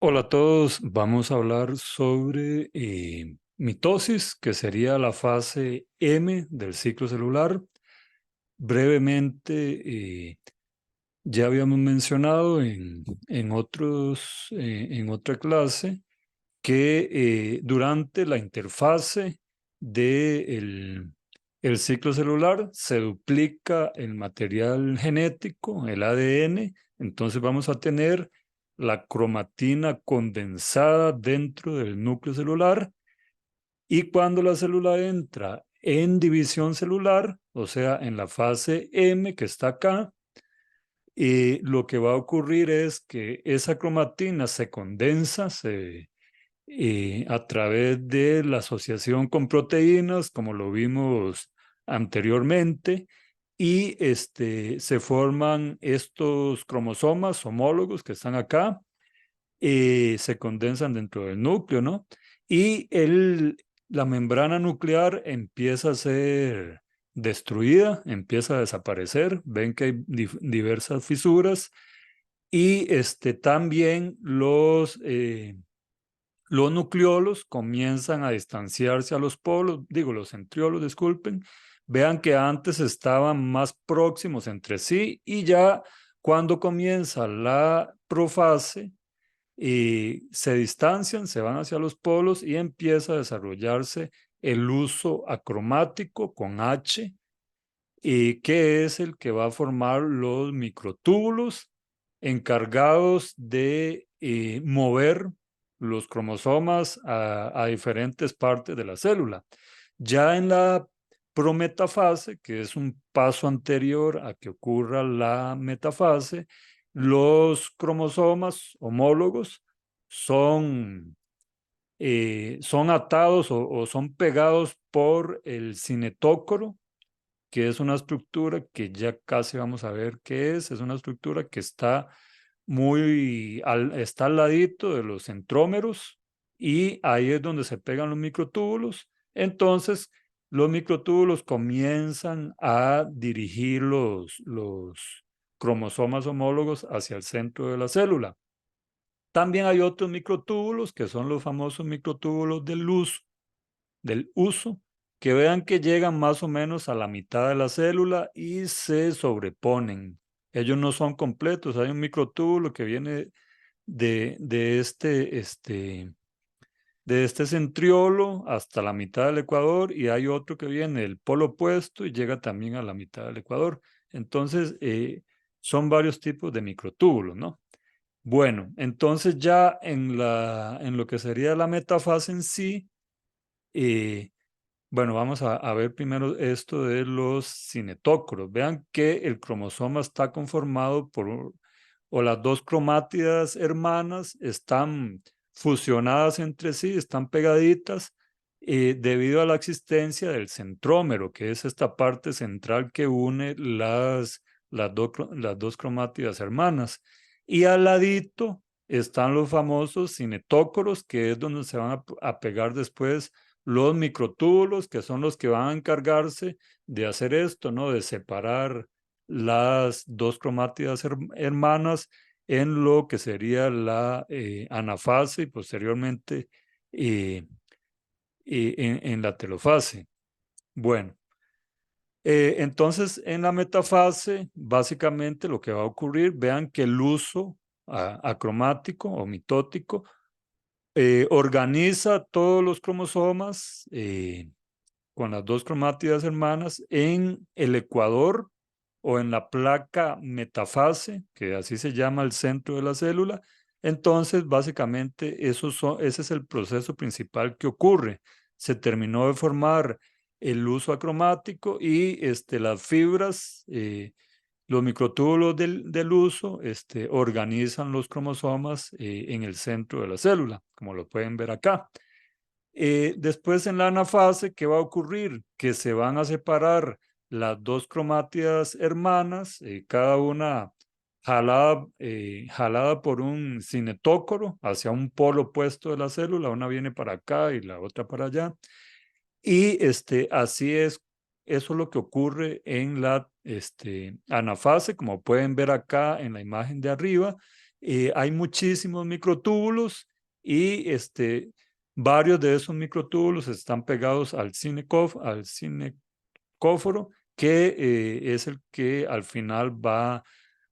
Hola a todos, vamos a hablar sobre mitosis, que sería la fase M del ciclo celular. Brevemente, ya habíamos mencionado en otra clase que durante la interfase del el ciclo celular se duplica el material genético, el ADN, entonces vamos a tener la cromatina condensada dentro del núcleo celular y cuando la célula entra en división celular, o sea, en la fase M que está acá, lo que va a ocurrir es que esa cromatina se condensa, a través de la asociación con proteínas, como lo vimos anteriormente, y se forman estos cromosomas homólogos que están acá, se condensan dentro del núcleo, ¿no? Y la membrana nuclear empieza a ser destruida, empieza a desaparecer, ven que hay diversas fisuras y también los nucleolos comienzan a distanciarse a los polos, digo, los centriolos, disculpen. Vean que antes estaban más próximos entre sí y ya cuando comienza la profase, se distancian, se van hacia los polos y empieza a desarrollarse el uso acromático con H, que es el que va a formar los microtúbulos encargados de mover los cromosomas a diferentes partes de la célula. Ya en la prometafase, que es un paso anterior a que ocurra la metafase, los cromosomas homólogos son, son atados o son pegados por el cinetócoro, que es una estructura que ya casi vamos a ver qué es una estructura que está está al ladito de los centrómeros y ahí es donde se pegan los microtúbulos. Entonces, los microtúbulos comienzan a dirigir los cromosomas homólogos hacia el centro de la célula. También hay otros microtúbulos que son los famosos microtúbulos del uso, que vean que llegan más o menos a la mitad de la célula y se sobreponen. Ellos no son completos, hay un microtúbulo que viene de este centriolo hasta la mitad del ecuador y hay otro que viene del polo opuesto y llega también a la mitad del ecuador. Entonces, son varios tipos de microtúbulos, ¿no? Bueno, entonces ya en lo que sería la metafase en sí, eh, bueno, vamos a ver primero esto de los cinetócoros. Vean que el cromosoma está conformado o las dos cromátidas hermanas están fusionadas entre sí, están pegaditas, debido a la existencia del centrómero, que es esta parte central que une las dos cromátidas hermanas. Y al ladito están los famosos cinetócoros, que es donde se van a pegar después los microtúbulos, que son los que van a encargarse de hacer esto, ¿no? De separar las dos cromátidas hermanas en lo que sería la anafase y posteriormente eh, en la telofase. Bueno, entonces en la metafase, básicamente lo que va a ocurrir, vean que el uso acromático o mitótico organiza todos los cromosomas con las dos cromátidas hermanas en el ecuador o en la placa metafase, que así se llama el centro de la célula. Entonces, básicamente, ese es el proceso principal que ocurre. Se terminó de formar el uso acromático y las fibras, los microtúbulos del uso, organizan los cromosomas en el centro de la célula, como lo pueden ver acá. Después en la anafase, ¿qué va a ocurrir? Que se van a separar las dos cromátidas hermanas, cada una jalada por un cinetócoro hacia un polo opuesto de la célula, una viene para acá y la otra para allá. Y así es, eso es lo que ocurre en la anafase, como pueden ver acá en la imagen de arriba. hay muchísimos microtúbulos y varios de esos microtúbulos están pegados al cinecóforo, que es el que al final va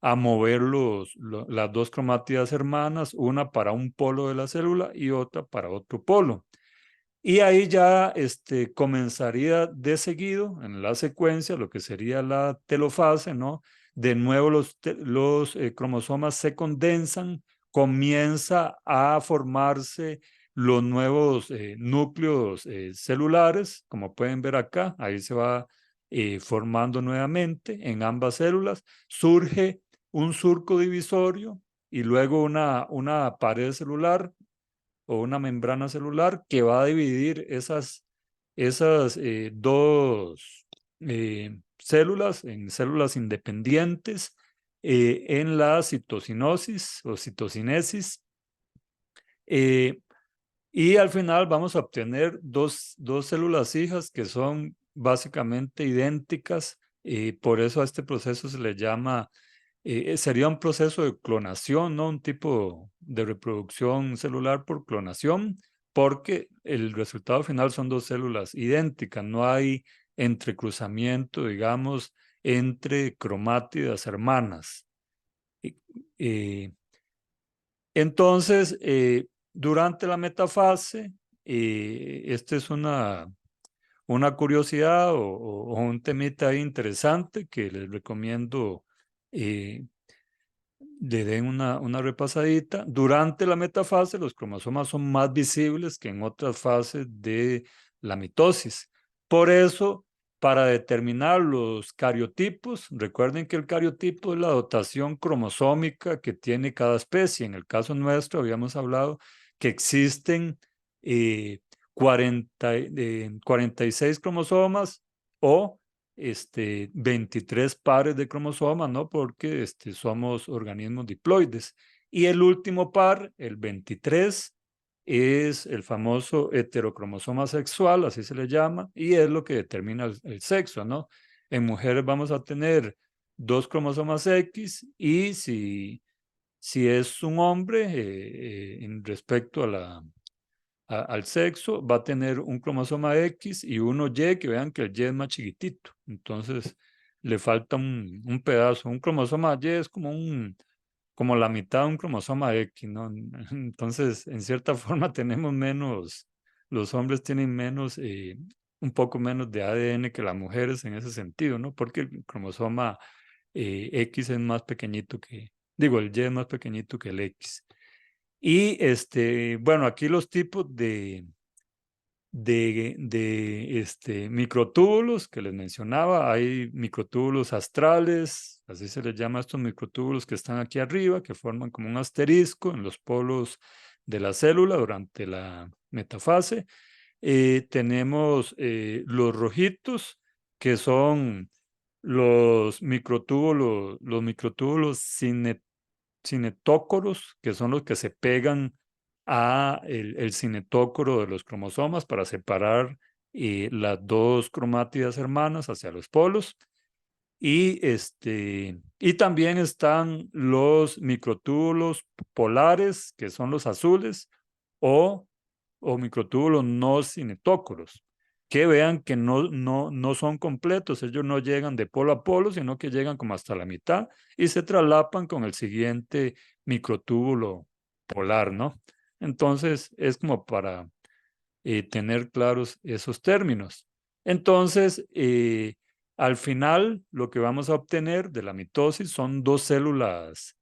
a mover las dos cromátidas hermanas, una para un polo de la célula y otra para otro polo. Y ahí ya comenzaría de seguido en la secuencia lo que sería la telofase, ¿no? De nuevo los cromosomas se condensan, comienza a formarse los nuevos núcleos celulares, como pueden ver acá, ahí se va formando nuevamente en ambas células, surge un surco divisorio y luego una pared celular o una membrana celular que va a dividir esas dos células en células independientes en la citosinosis o citocinesis. eh, y al final vamos a obtener dos células hijas que son básicamente idénticas. Por eso a este proceso se le llama, sería un proceso de clonación, ¿no? Un tipo de reproducción celular por clonación, porque el resultado final son dos células idénticas. No hay entrecruzamiento, digamos, entre cromátidas hermanas. Eh, entonces, durante la metafase, esta es una curiosidad o un temita interesante que les recomiendo eh, le den una repasadita. Durante la metafase, los cromosomas son más visibles que en otras fases de la mitosis. Por eso, para determinar los cariotipos, recuerden que el cariotipo es la dotación cromosómica que tiene cada especie. En el caso nuestro, habíamos hablado que existen 46 cromosomas o 23 pares de cromosomas, ¿no? Porque somos organismos diploides. Y el último par, el 23, es el famoso heterocromosoma sexual, así se le llama, y es lo que determina el sexo, ¿no? En mujeres vamos a tener dos cromosomas X y si es un hombre, en respecto al sexo, va a tener un cromosoma X y uno Y, que vean que el Y es más chiquitito. Entonces, le falta un pedazo. Un cromosoma Y es como la mitad de un cromosoma X, ¿no? Entonces, en cierta forma, tenemos menos, los hombres tienen menos, un poco menos de ADN que las mujeres en ese sentido, ¿no? Porque el cromosoma X es más pequeñito digo, el Y es más pequeñito que el X. Y bueno, aquí los tipos de microtúbulos que les mencionaba. Hay microtúbulos astrales, así se les llama a estos microtúbulos que están aquí arriba, que forman como un asterisco en los polos de la célula durante la metafase. Tenemos los rojitos, que son los microtúbulos cinetócoros, que son los que se pegan a el cinetócoro de los cromosomas para separar las dos cromátidas hermanas hacia los polos. Y también están los microtúbulos polares, que son los azules, o microtúbulos no cinetócoros, que vean que no son completos, ellos no llegan de polo a polo, sino que llegan como hasta la mitad y se traslapan con el siguiente microtúbulo polar, ¿no? Entonces, es como para tener claros esos términos. Entonces, al final, lo que vamos a obtener de la mitosis son dos células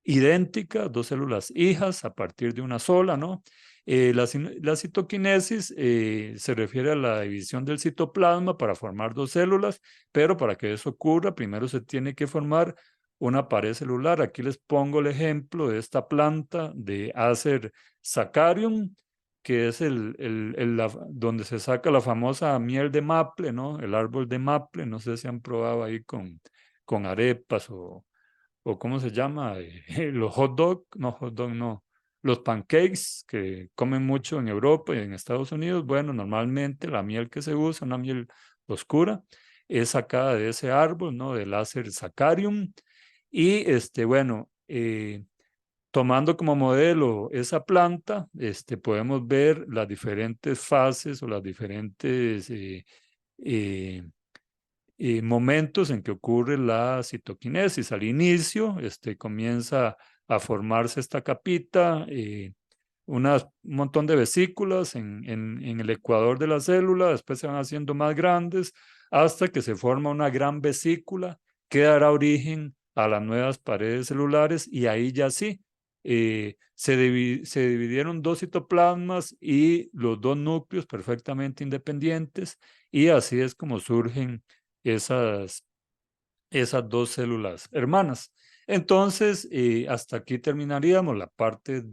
idénticas, dos células hijas a partir de una sola, ¿no? La citoquinesis se refiere a la división del citoplasma para formar dos células, pero para que eso ocurra, primero se tiene que formar una pared celular. Aquí les pongo el ejemplo de esta planta de Acer sacarium, que es donde se saca la famosa miel de maple, ¿no? El árbol de maple, no sé si han probado ahí con arepas o ¿cómo se llama? Los hot dog no, los pancakes que comen mucho en Europa y en Estados Unidos. Bueno, normalmente la miel que se usa, una miel oscura, es sacada de ese árbol, ¿no? Del Acer sacarium. Y bueno, tomando como modelo esa planta, podemos ver las diferentes fases o las diferentes momentos en que ocurre la citoquinesis. Al inicio, comienza a formarse esta capita, un montón de vesículas en el ecuador de la célula, después se van haciendo más grandes hasta que se forma una gran vesícula que dará origen a las nuevas paredes celulares y ahí ya sí, se dividieron dos citoplasmas y los dos núcleos perfectamente independientes y así es como surgen esas dos células hermanas. Entonces, hasta aquí terminaríamos la parte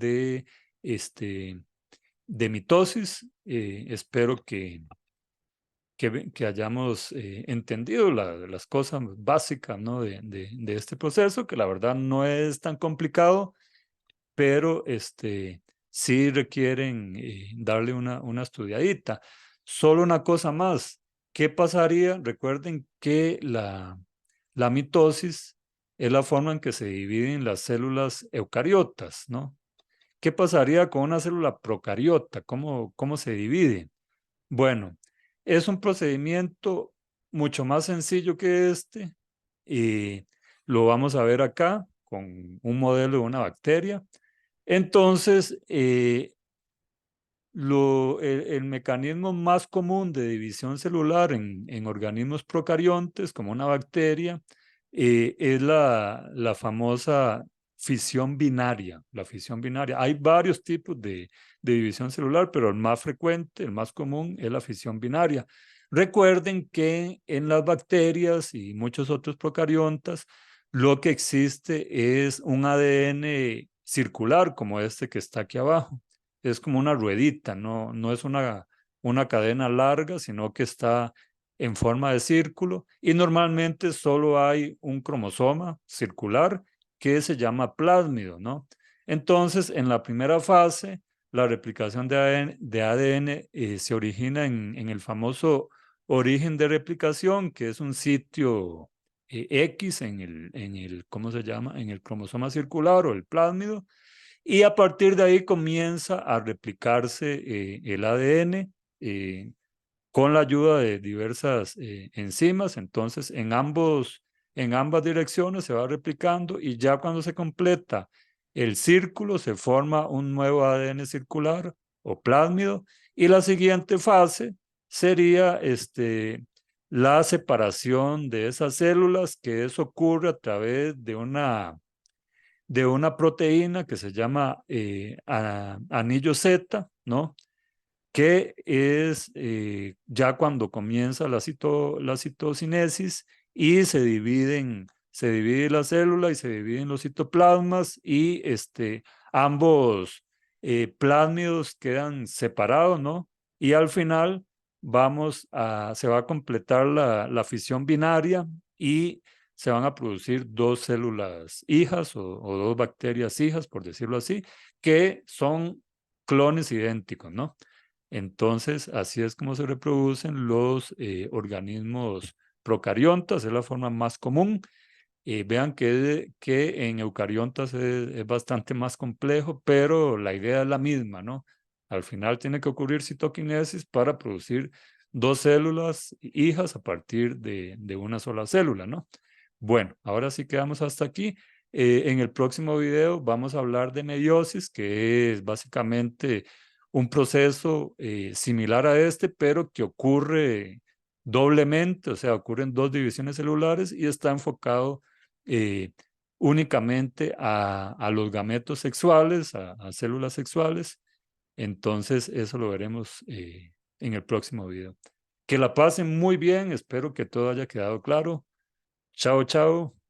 este, de mitosis. Espero que hayamos entendido las cosas básicas, ¿no? de este proceso, que la verdad no es tan complicado, pero sí requieren darle una estudiadita. Solo una cosa más. ¿Qué pasaría? Recuerden que la mitosis es la forma en que se dividen las células eucariotas, ¿no? ¿Qué pasaría con una célula procariota? ¿Cómo se divide? Bueno, es un procedimiento mucho más sencillo que este y lo vamos a ver acá con un modelo de una bacteria. Entonces, el mecanismo más común de división celular en organismos procariontes, como una bacteria, es la famosa fisión binaria. La fisión binaria. Hay varios tipos de división celular, pero el más frecuente, el más común, es la fisión binaria. Recuerden que en las bacterias y muchos otros procariontas, lo que existe es un ADN circular, como este que está aquí abajo. Es como una ruedita, no es una cadena larga, sino que está en forma de círculo y normalmente solo hay un cromosoma circular que se llama plásmido, ¿no? Entonces, en la primera fase, la replicación de ADN se origina en el famoso origen de replicación, que es un sitio X ¿cómo se llama? En el cromosoma circular o el plásmido. Y a partir de ahí comienza a replicarse el ADN con la ayuda de diversas enzimas. Entonces, en ambas direcciones se va replicando y ya cuando se completa el círculo, se forma un nuevo ADN circular o plásmido. Y la siguiente fase sería la separación de esas células, que eso ocurre a través de una proteína que se llama anillo Z, ¿no? Que es ya cuando comienza la citocinesis y se divide la célula y se dividen los citoplasmas y ambos plásmidos quedan separados, ¿no? Y al final se va a completar la fisión binaria y se van a producir dos células hijas o dos bacterias hijas, por decirlo así, que son clones idénticos, ¿no? Entonces, así es como se reproducen los organismos procariontas, es la forma más común. Vean que en eucariontas es bastante más complejo, pero la idea es la misma, ¿no? Al final tiene que ocurrir citoquinesis para producir dos células hijas a partir de una sola célula, ¿no? Bueno, ahora sí quedamos hasta aquí. En el próximo video vamos a hablar de meiosis, que es básicamente un proceso similar a este, pero que ocurre doblemente, o sea, ocurren dos divisiones celulares y está enfocado eh, únicamente a los gametos sexuales, a células sexuales. Entonces, eso lo veremos en el próximo video. Que la pasen muy bien, espero que todo haya quedado claro. Chao, chao.